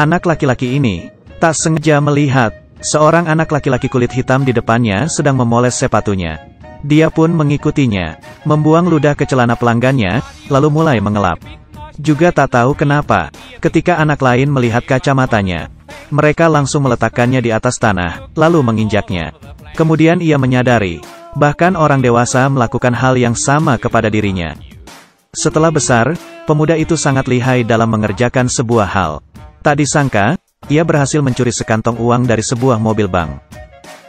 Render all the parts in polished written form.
Anak laki-laki ini tak sengaja melihat seorang anak laki-laki kulit hitam di depannya sedang memoles sepatunya. Dia pun mengikutinya, membuang ludah ke celana pelanggannya, lalu mulai mengelap. Juga tak tahu kenapa, ketika anak lain melihat kacamatanya, mereka langsung meletakkannya di atas tanah, lalu menginjaknya. Kemudian ia menyadari, bahkan orang dewasa melakukan hal yang sama kepada dirinya. Setelah besar, pemuda itu sangat lihai dalam mengerjakan sebuah hal. Tak disangka, ia berhasil mencuri sekantong uang dari sebuah mobil bank.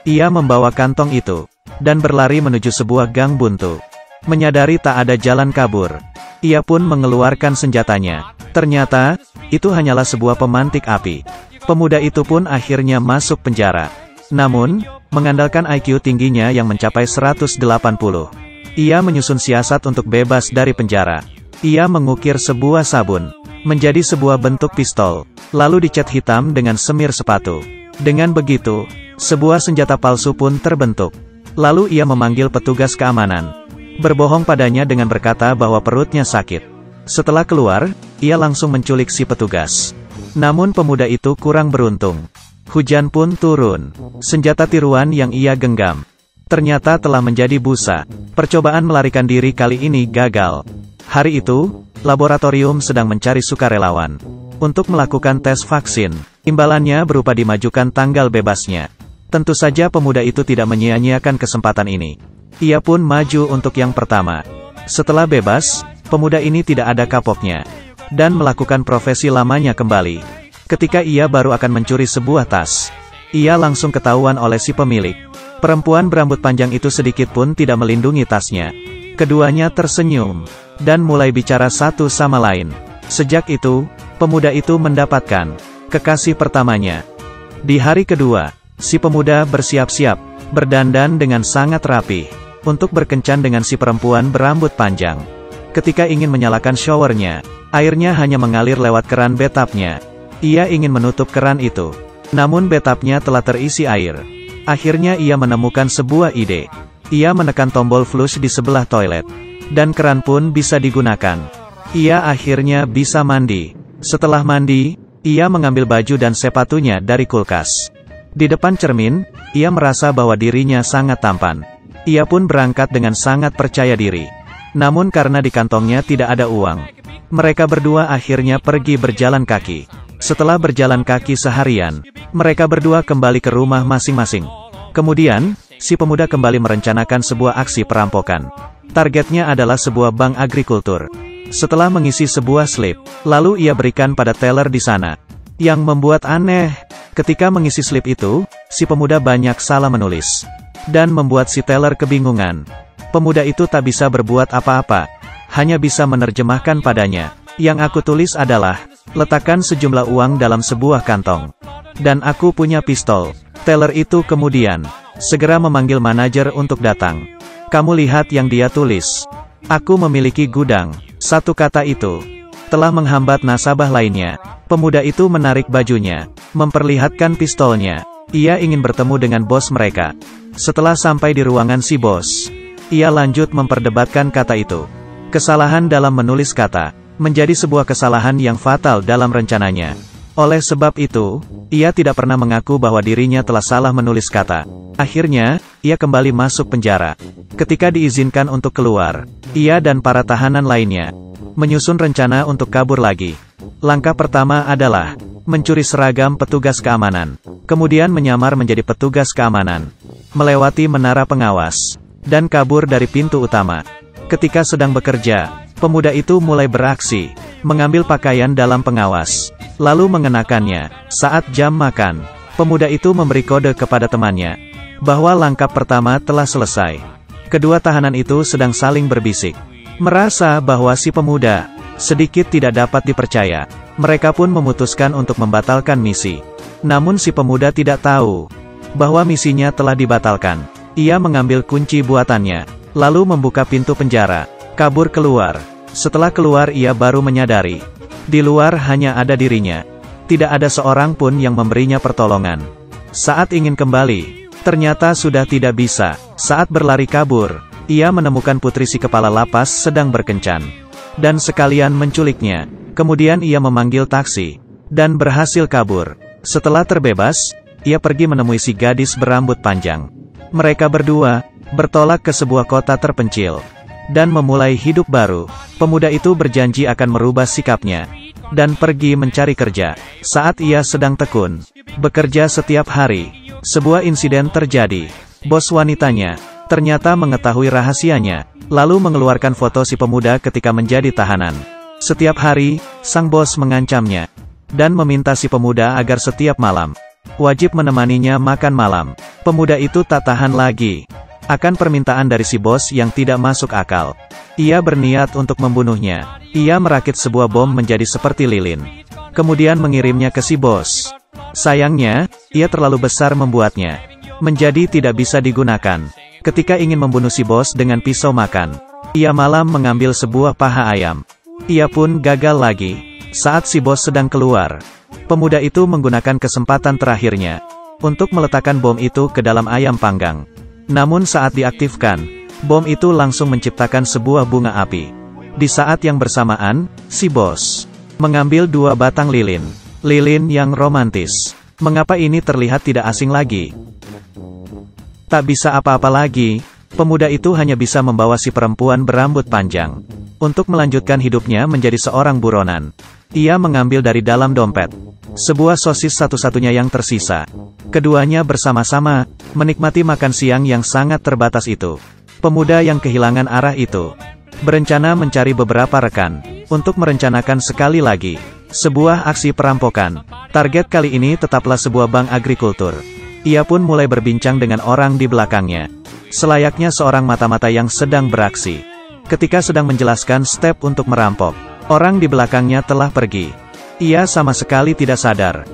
Ia membawa kantong itu, dan berlari menuju sebuah gang buntu. Menyadari tak ada jalan kabur, ia pun mengeluarkan senjatanya. Ternyata, itu hanyalah sebuah pemantik api. Pemuda itu pun akhirnya masuk penjara. Namun, mengandalkan IQ tingginya yang mencapai 180, ia menyusun siasat untuk bebas dari penjara. Ia mengukir sebuah sabun menjadi sebuah bentuk pistol, lalu dicat hitam dengan semir sepatu. Dengan begitu, sebuah senjata palsu pun terbentuk. Lalu ia memanggil petugas keamanan, berbohong padanya dengan berkata bahwa perutnya sakit. Setelah keluar, ia langsung menculik si petugas. Namun pemuda itu kurang beruntung. Hujan pun turun. Senjata tiruan yang ia genggam ternyata telah menjadi busa. Percobaan melarikan diri kali ini gagal. Hari itu, laboratorium sedang mencari sukarelawan untuk melakukan tes vaksin. Imbalannya berupa dimajukan tanggal bebasnya. Tentu saja pemuda itu tidak menyia-nyiakan kesempatan ini. Ia pun maju untuk yang pertama. Setelah bebas, pemuda ini tidak ada kapoknya, dan melakukan profesi lamanya kembali. Ketika ia baru akan mencuri sebuah tas, ia langsung ketahuan oleh si pemilik. Perempuan berambut panjang itu sedikit pun tidak melindungi tasnya. Keduanya tersenyum, dan mulai bicara satu sama lain. Sejak itu, pemuda itu mendapatkan kekasih pertamanya. Di hari kedua, si pemuda bersiap-siap, berdandan dengan sangat rapi, untuk berkencan dengan si perempuan berambut panjang. Ketika ingin menyalakan showernya, airnya hanya mengalir lewat keran bathtubnya. Ia ingin menutup keran itu, namun bathtubnya telah terisi air. Akhirnya ia menemukan sebuah ide. Ia menekan tombol flush di sebelah toilet, dan keran pun bisa digunakan. Ia akhirnya bisa mandi. Setelah mandi, ia mengambil baju dan sepatunya dari kulkas. Di depan cermin, ia merasa bahwa dirinya sangat tampan. Ia pun berangkat dengan sangat percaya diri. Namun karena di kantongnya tidak ada uang, mereka berdua akhirnya pergi berjalan kaki. Setelah berjalan kaki seharian, mereka berdua kembali ke rumah masing-masing. Kemudian, si pemuda kembali merencanakan sebuah aksi perampokan. Targetnya adalah sebuah bank agrikultur. Setelah mengisi sebuah slip, lalu ia berikan pada teller di sana. Yang membuat aneh, ketika mengisi slip itu, si pemuda banyak salah menulis, dan membuat si teller kebingungan. Pemuda itu tak bisa berbuat apa-apa, hanya bisa menerjemahkan padanya. Yang aku tulis adalah, letakkan sejumlah uang dalam sebuah kantong, dan aku punya pistol. Teller itu kemudian segera memanggil manajer untuk datang. Kamu lihat yang dia tulis. Aku memiliki gudang. Satu kata itu telah menghambat nasabah lainnya. Pemuda itu menarik bajunya, memperlihatkan pistolnya. Ia ingin bertemu dengan bos mereka. Setelah sampai di ruangan si bos, ia lanjut memperdebatkan kata itu. Kesalahan dalam menulis kata menjadi sebuah kesalahan yang fatal dalam rencananya. Oleh sebab itu, ia tidak pernah mengaku bahwa dirinya telah salah menulis kata. Akhirnya, ia kembali masuk penjara. Ketika diizinkan untuk keluar, ia dan para tahanan lainnya menyusun rencana untuk kabur lagi. Langkah pertama adalah mencuri seragam petugas keamanan, kemudian menyamar menjadi petugas keamanan, melewati menara pengawas, dan kabur dari pintu utama. Ketika sedang bekerja, pemuda itu mulai beraksi, mengambil pakaian dalam pengawas, lalu mengenakannya. Saat jam makan, pemuda itu memberi kode kepada temannya, bahwa langkah pertama telah selesai. Kedua tahanan itu sedang saling berbisik. Merasa bahwa si pemuda sedikit tidak dapat dipercaya, mereka pun memutuskan untuk membatalkan misi. Namun si pemuda tidak tahu bahwa misinya telah dibatalkan. Ia mengambil kunci buatannya, lalu membuka pintu penjara, kabur keluar. Setelah keluar ia baru menyadari, di luar hanya ada dirinya. Tidak ada seorang pun yang memberinya pertolongan. Saat ingin kembali, ternyata sudah tidak bisa. Saat berlari kabur, ia menemukan putri si kepala lapas sedang berkencan, dan sekalian menculiknya. Kemudian ia memanggil taksi. dan berhasil kabur. Setelah terbebas, ia pergi menemui si gadis berambut panjang. Mereka berdua bertolak ke sebuah kota terpencil dan memulai hidup baru. Pemuda itu berjanji akan merubah sikapnya dan pergi mencari kerja. Saat ia sedang tekun bekerja setiap hari, sebuah insiden terjadi. Bos wanitanya ternyata mengetahui rahasianya, lalu mengeluarkan foto si pemuda ketika menjadi tahanan. Setiap hari, sang bos mengancamnya dan meminta si pemuda agar setiap malam wajib menemaninya makan malam. Pemuda itu tak tahan lagi akan permintaan dari si bos yang tidak masuk akal. Ia berniat untuk membunuhnya. Ia merakit sebuah bom menjadi seperti lilin, kemudian mengirimnya ke si bos. Sayangnya, ia terlalu besar membuatnya menjadi tidak bisa digunakan. Ketika ingin membunuh si bos dengan pisau makan, ia malah mengambil sebuah paha ayam. Ia pun gagal lagi. Saat si bos sedang keluar, pemuda itu menggunakan kesempatan terakhirnya untuk meletakkan bom itu ke dalam ayam panggang. Namun saat diaktifkan, bom itu langsung menciptakan sebuah bunga api. Di saat yang bersamaan, si bos mengambil 2 batang lilin. Lilin yang romantis. Mengapa ini terlihat tidak asing lagi? Tak bisa apa-apa lagi, pemuda itu hanya bisa membawa si perempuan berambut panjang untuk melanjutkan hidupnya menjadi seorang buronan. Ia mengambil dari dalam dompet sebuah sosis satu-satunya yang tersisa. Keduanya bersama-sama menikmati makan siang yang sangat terbatas itu. Pemuda yang kehilangan arah itu berencana mencari beberapa rekan untuk merencanakan sekali lagi sebuah aksi perampokan. Target kali ini tetaplah sebuah bank agrikultur. Ia pun mulai berbincang dengan orang di belakangnya, selayaknya seorang mata-mata yang sedang beraksi. Ketika sedang menjelaskan step untuk merampok, orang di belakangnya telah pergi. Ia sama sekali tidak sadar.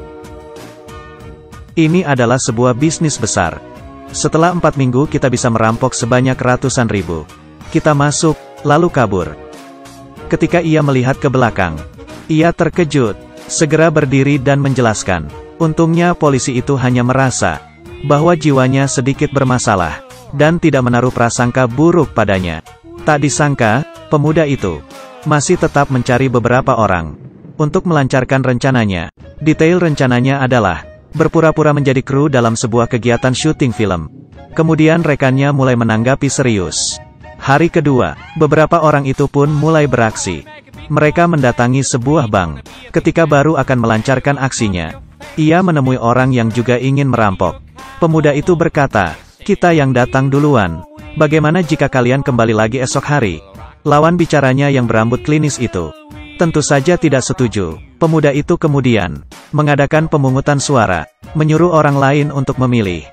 Ini adalah sebuah bisnis besar. Setelah 4 minggu kita bisa merampok sebanyak ratusan ribu. Kita masuk, lalu kabur. Ketika ia melihat ke belakang, ia terkejut, segera berdiri dan menjelaskan. Untungnya polisi itu hanya merasa bahwa jiwanya sedikit bermasalah dan tidak menaruh prasangka buruk padanya. Tak disangka, pemuda itu masih tetap mencari beberapa orang untuk melancarkan rencananya. Detail rencananya adalah berpura-pura menjadi kru dalam sebuah kegiatan syuting film. Kemudian rekannya mulai menanggapi serius. Hari kedua, beberapa orang itu pun mulai beraksi. Mereka mendatangi sebuah bank. Ketika baru akan melancarkan aksinya, ia menemui orang yang juga ingin merampok. Pemuda itu berkata, "Kita yang datang duluan. Bagaimana jika kalian kembali lagi esok hari?" Lawan bicaranya yang berambut klinis itu tentu saja tidak setuju. Pemuda itu kemudian mengadakan pemungutan suara, menyuruh orang lain untuk memilih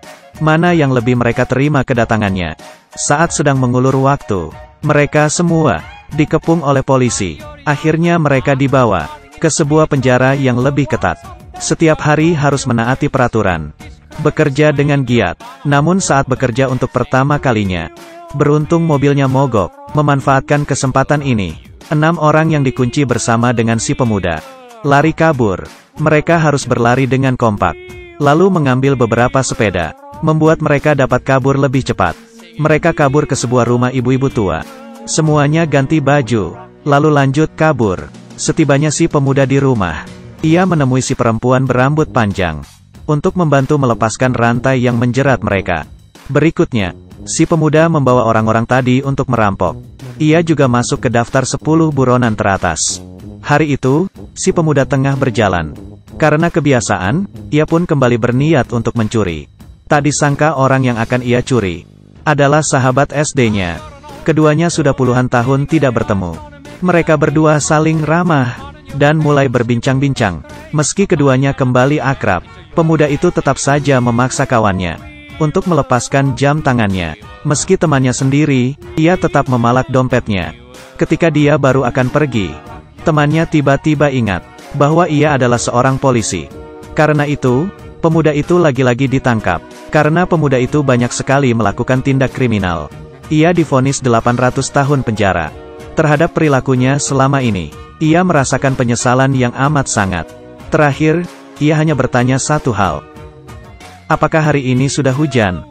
mana yang lebih mereka terima kedatangannya. Saat sedang mengulur waktu, mereka semua dikepung oleh polisi. Akhirnya mereka dibawa ke sebuah penjara yang lebih ketat. Setiap hari harus menaati peraturan, bekerja dengan giat. Namun saat bekerja untuk pertama kalinya, beruntung mobilnya mogok. Memanfaatkan kesempatan ini, 6 orang yang dikunci bersama dengan si pemuda lari kabur. Mereka harus berlari dengan kompak, lalu mengambil beberapa sepeda, membuat mereka dapat kabur lebih cepat. Mereka kabur ke sebuah rumah ibu-ibu tua. Semuanya ganti baju, lalu lanjut kabur. Setibanya si pemuda di rumah, ia menemui si perempuan berambut panjang untuk membantu melepaskan rantai yang menjerat mereka. Berikutnya, si pemuda membawa orang-orang tadi untuk merampok. Ia juga masuk ke daftar 10 buronan teratas. Hari itu, si pemuda tengah berjalan. Karena kebiasaan, ia pun kembali berniat untuk mencuri. Tak disangka orang yang akan ia curi adalah sahabat SD-nya. Keduanya sudah puluhan tahun tidak bertemu. Mereka berdua saling ramah dan mulai berbincang-bincang. Meski keduanya kembali akrab, pemuda itu tetap saja memaksa kawannya untuk melepaskan jam tangannya. Meski temannya sendiri, ia tetap memalak dompetnya. Ketika dia baru akan pergi, temannya tiba-tiba ingat bahwa ia adalah seorang polisi. Karena itu, pemuda itu lagi-lagi ditangkap. Karena pemuda itu banyak sekali melakukan tindak kriminal, ia divonis 800 tahun penjara. Terhadap perilakunya selama ini, ia merasakan penyesalan yang amat sangat. Terakhir, ia hanya bertanya satu hal. Apakah hari ini sudah hujan?